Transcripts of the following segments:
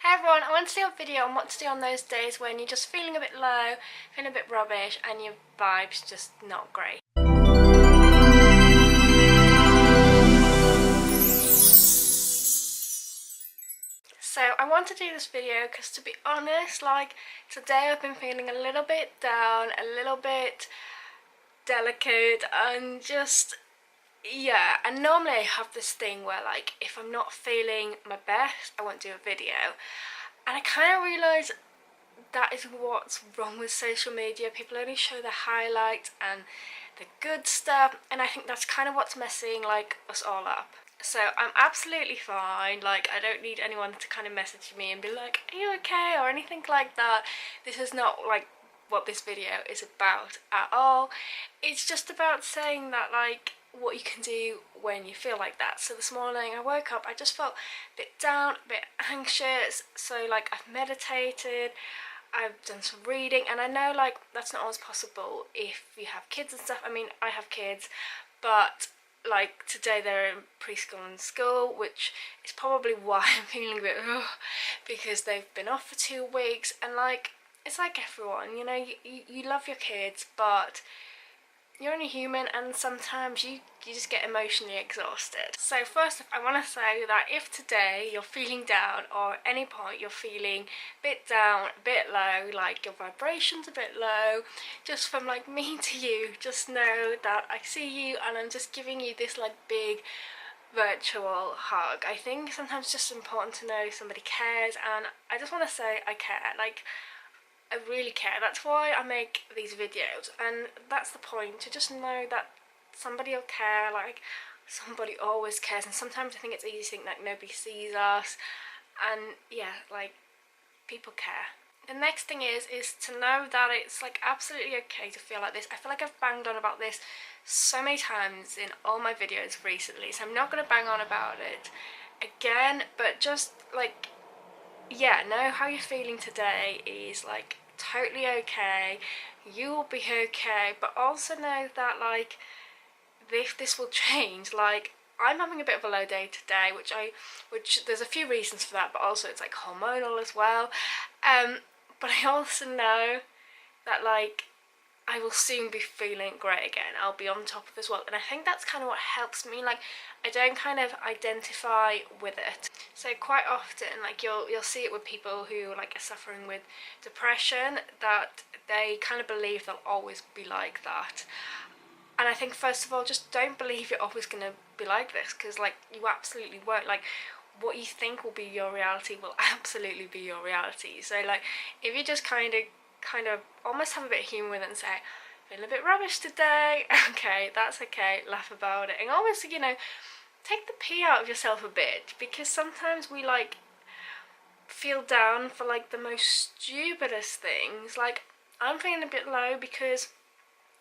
Hi everyone, I want to do a video on what to do on those days when you're just feeling a bit low, feeling a bit rubbish and your vibe's just not great. So I want to do this video because, to be honest, like today I've been feeling a little bit down, a little bit delicate and just and normally I have this thing where, like, if I'm not feeling my best I won't do a video, and I kind of realise that is what's wrong with social media. People only show the highlights and the good stuff, and I think that's kind of what's messing like us all up. So I'm absolutely fine, like I don't need anyone to kind of message me and be like, are you okay, or anything like that. This is not like what this video is about at all. It's just about saying that, like, what you can do when you feel like that. So this morning I woke up, I just felt a bit down, a bit anxious, so like I've meditated, I've done some reading, and I know like that's not always possible if you have kids and stuff. I mean, I have kids, but like today they're in preschool and school, which is probably why I'm feeling a bit because they've been off for 2 weeks, and like it's like everyone, you know, you love your kids, but you're only human and sometimes you just get emotionally exhausted. So first I want to say that if today you're feeling down, or at any point you're feeling a bit down, a bit low, like your vibration's a bit low, just from like me to you, just know that I see you and I'm just giving you this like big virtual hug. I think sometimes it's just important to know somebody cares, and I just want to say I care. Like, I really care. That's why I make these videos, and that's the point, to just know that somebody will care. Like, somebody always cares, and sometimes I think it's easy to think like nobody sees us, and yeah, like, people care. The next thing is to know that it's like absolutely okay to feel like this. I feel like I've banged on about this so many times in all my videos recently, so I'm not going to bang on about it again, but just like, yeah, know how you're feeling today is like totally okay. You will be okay, but also know that like this will change. Like, I'm having a bit of a low day today, which there's a few reasons for that, but also it's like hormonal as well. But I also know that like I will soon be feeling great again. I'll be on top of as well, and I think that's kind of what helps me. Like, I don't kind of identify with it. So quite often, like you'll see it with people who like are suffering with depression, that they kind of believe they'll always be like that. And I think first of all, just don't believe you're always going to be like this, because like you absolutely won't. Like, what you think will be your reality will absolutely be your reality. So like, if you just kind of almost have a bit of humour with it and say, feeling a bit rubbish today, okay, that's okay, laugh about it, and always, you know, take the pee out of yourself a bit, because sometimes we like feel down for like the most stupidest things. Like, I'm feeling a bit low because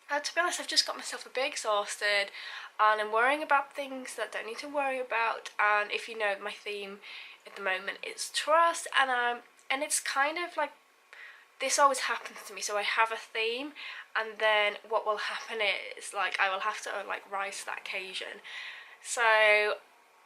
to be honest, I've just got myself a bit exhausted and I'm worrying about things that I don't need to worry about. And if you know, my theme at the moment is trust, and it's kind of like, this always happens to me. So I have a theme, and then what will happen is like I will have to like rise to that occasion. So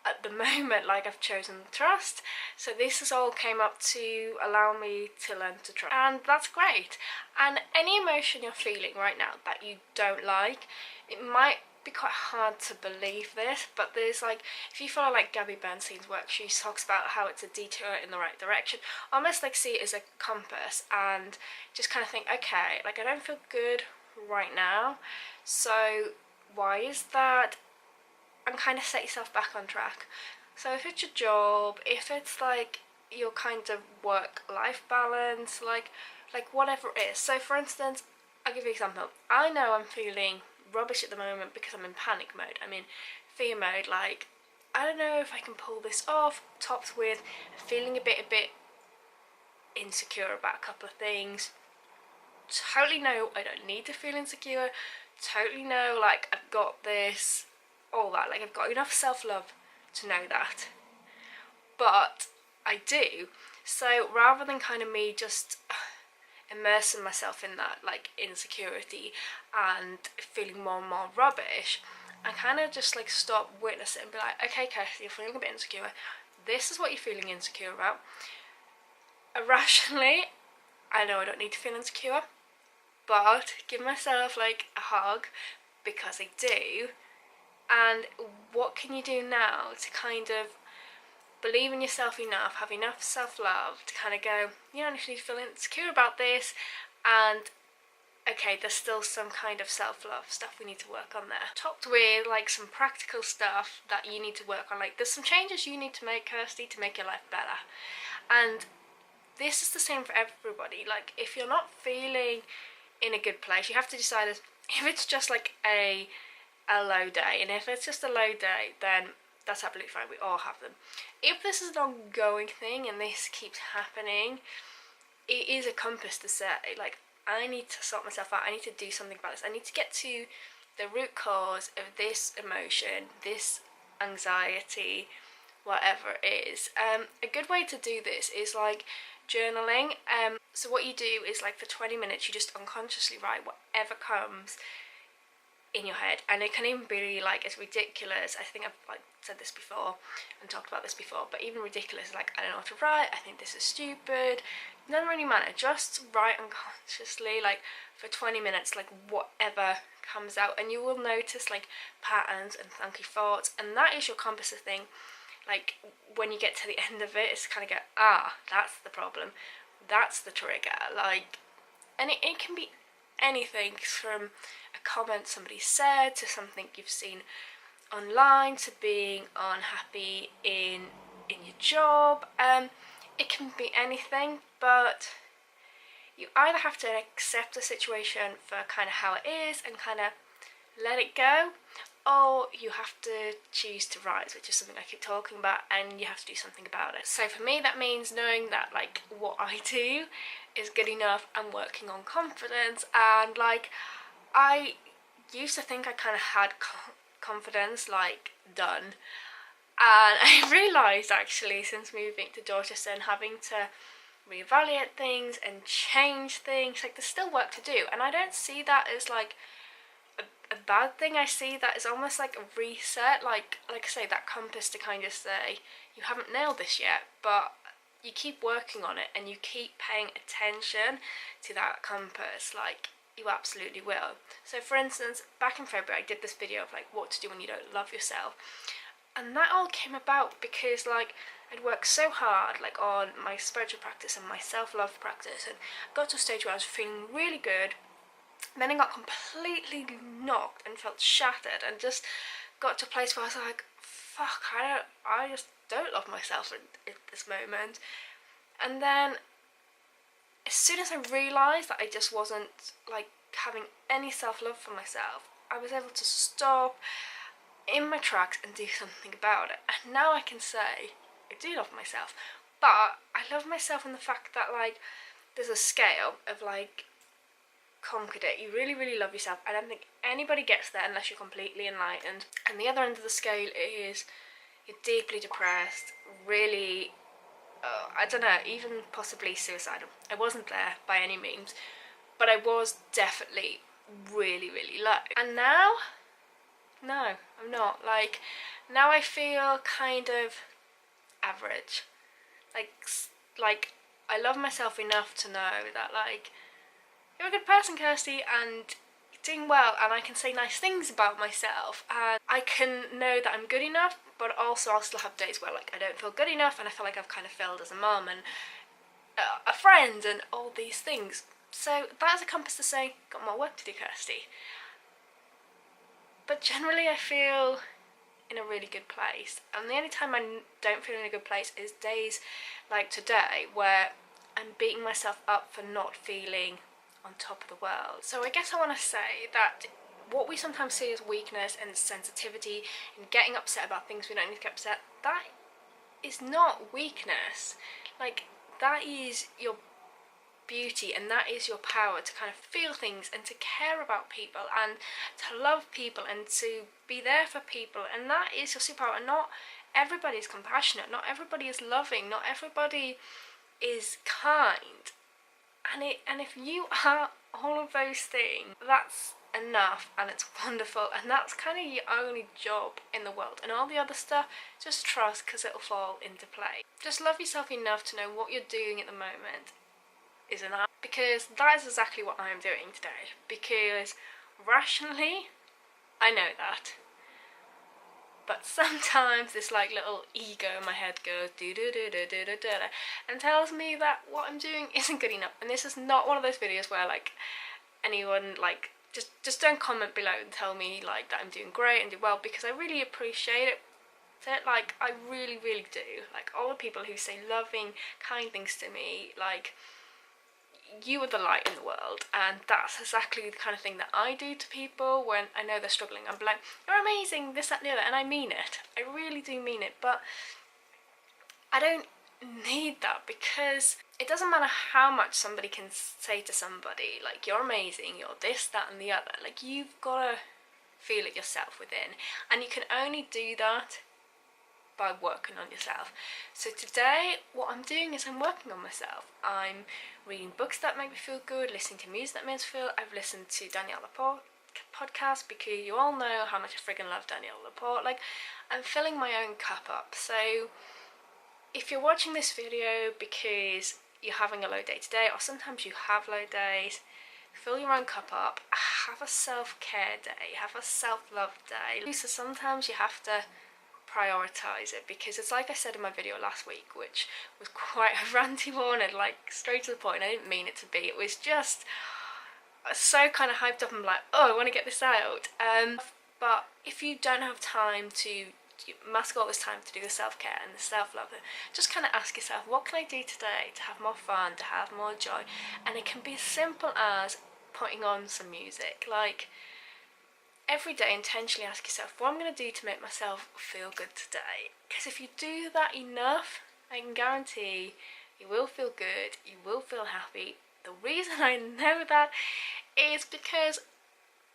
at the moment, like, I've chosen trust, so this has all came up to allow me to learn to trust, and that's great. And any emotion you're feeling right now that you don't like, it might be quite hard to believe this, but there's like, if you follow like Gabby Bernstein's work, she talks about how it's a detour in the right direction. Almost like see it as a compass, and just kind of think, okay, like I don't feel good right now, so why is that? And kind of set yourself back on track. So if it's your job, if it's like your kind of work-life balance, like whatever it is. So for instance, I'll give you an example. I know I'm feeling rubbish at the moment because I'm in panic mode. I'm in fear mode. Like, I don't know if I can pull this off, topped with feeling a bit insecure about a couple of things. Totally know I don't need to feel insecure. Totally know, like, I've got this, all that, like I've got enough self-love to know that, but I do. So rather than kind of me just immersing myself in that like insecurity and feeling more and more rubbish, I kind of just like stop, witness it, and be like, okay Kirsty, you're feeling a bit insecure, this is what you're feeling insecure about, irrationally, I know I don't need to feel insecure, but give myself like a hug because I do. And what can you do now to kind of believe in yourself enough, have enough self-love to kind of go, you don't need to feel insecure about this, and okay, there's still some kind of self-love stuff we need to work on there. Topped with like some practical stuff that you need to work on. Like there's some changes you need to make, Kirsty, to make your life better. And this is the same for everybody. Like if you're not feeling in a good place, you have to decide if it's just like a low day, and if it's just a low day, then that's absolutely fine, we all have them. If this is an ongoing thing and this keeps happening, it is a compass to say, like, I need to sort myself out, I need to do something about this, I need to get to the root cause of this emotion, this anxiety, whatever it is. A good way to do this is like journaling. So what you do is like for 20 minutes you just unconsciously write whatever comes in your head, and it can even be like as ridiculous. I think I've like said this before and talked about this before, but even ridiculous, like I don't know what to write, I think this is stupid, it doesn't really matter, just write unconsciously like for 20 minutes, like whatever comes out, and you will notice like patterns and funky thoughts, and that is your compass of thing. Like when you get to the end of it, it's kind of go, that's the problem, that's the trigger, like, and it can be anything from a comment somebody said to something you've seen online to being unhappy in your job. It can be anything, but you either have to accept the situation for kind of how it is and kind of let it go, or you have to choose to rise, which is something I keep talking about, and you have to do something about it. So for me that means knowing that like what I do is good enough and working on confidence, and like I used to think I kind of had confidence like done, and I realised actually since moving to Dorchester and having to reevaluate things and change things, like there's still work to do, and I don't see that as like a bad thing. I see that as almost like a reset, like I say, that compass to kind of say you haven't nailed this yet, but you keep working on it and you keep paying attention to that compass, like you absolutely will. So for instance, back in February I did this video of like what to do when you don't love yourself, and that all came about because like I'd worked so hard like on my spiritual practice and my self-love practice, and got to a stage where I was feeling really good. Then I got completely knocked and felt shattered, and just got to a place where I was like, fuck, I just don't love myself at this moment. And then as soon as I realised that I just wasn't like having any self-love for myself, I was able to stop in my tracks and do something about it. And now I can say I do love myself, but I love myself in the fact that like there's a scale of like conquered it, you really really love yourself. I don't think anybody gets there unless you're completely enlightened, and the other end of the scale is you're deeply depressed, really I don't know, even possibly suicidal. I wasn't there by any means, but I was definitely really really low. And now, no, I'm not. Like now I feel kind of average, like I love myself enough to know that like you're a good person, Kirsty, and you're doing well, and I can say nice things about myself, and I can know that I'm good enough, but also I'll still have days where like I don't feel good enough and I feel like I've kind of failed as a mum and a friend and all these things. So that is a compass to say, got more work to do, Kirsty. But generally I feel in a really good place, and the only time I don't feel in a good place is days like today where I'm beating myself up for not feeling on top of the world. So I guess I want to say that what we sometimes see as weakness and sensitivity and getting upset about things we don't need to get upset, that is not weakness. Like that is your beauty, and that is your power to kind of feel things and to care about people and to love people and to be there for people, and that is your superpower. And not everybody is compassionate, not everybody is loving, not everybody is kind. And if you are all of those things, that's enough and it's wonderful, and that's kind of your only job in the world, and all the other stuff, just trust, because it'll fall into play. Just love yourself enough to know what you're doing at the moment is enough, because that is exactly what I'm doing today, because rationally I know that, but sometimes this like little ego in my head goes do do do do do do do and tells me that what I'm doing isn't good enough. And this is not one of those videos where like anyone like just don't comment below and tell me like that I'm doing great and do well, because I really appreciate it. Like I really do. Like all the people who say loving, kind things to me, like you are the light in the world, and that's exactly the kind of thing that I do to people when I know they're struggling. I'm like, you're amazing, this, that and the other, and I mean it. I really do mean it, but I don't need that, because it doesn't matter how much somebody can say to somebody, like, you're amazing, you're this, that and the other. Like, you've got to feel it yourself within, and you can only do that by working on yourself. So today what I'm doing is I'm working on myself. I'm reading books that make me feel good, listening to music that makes me feel. I've listened to Danielle Laporte podcast, because you all know how much I friggin' love Danielle Laporte. Like, I'm filling my own cup up. So if you're watching this video because you're having a low day today, or sometimes you have low days, fill your own cup up, have a self-care day, have a self-love day. So sometimes you have to prioritize it, because it's like I said in my video last week, which was quite a ranty one and like straight to the point. I didn't mean it to be. It was just so kind of hyped up. I'm like, oh, I want to get this out. But if you don't have time to, you must all this time to do the self-care and the self-love, just kind of ask yourself, what can I do today to have more fun, to have more joy? And it can be as simple as putting on some music. Like, every day intentionally ask yourself, what I'm going to do to make myself feel good today. Because if you do that enough, I can guarantee you will feel good, you will feel happy. The reason I know that is because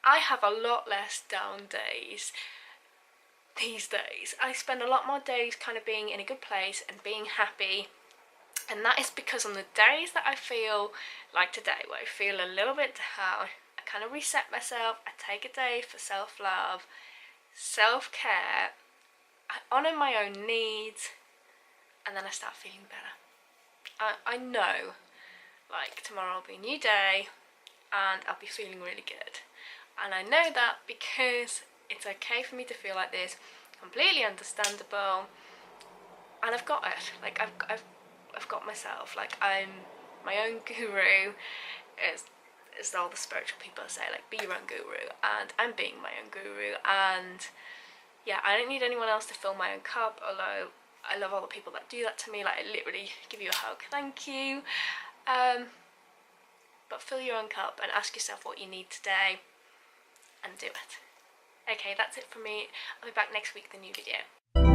I have a lot less down days these days. I spend a lot more days kind of being in a good place and being happy. And that is because on the days that I feel like today, where I feel a little bit down, kind of reset myself. I take a day for self-love, self-care, I honour my own needs, and then I start feeling better. I know, like, tomorrow will be a new day and I'll be feeling really good, and I know that because it's okay for me to feel like this, completely understandable, and I've got it. Like, I've got myself. Like, I'm my own guru. As all the spiritual people say, like, be your own guru, and I'm being my own guru. And yeah, I don't need anyone else to fill my own cup, although I love all the people that do that to me. Like, I literally give you a hug, thank you. But fill your own cup and ask yourself what you need today and do it. Okay, that's it from me. I'll be back next week with a new video.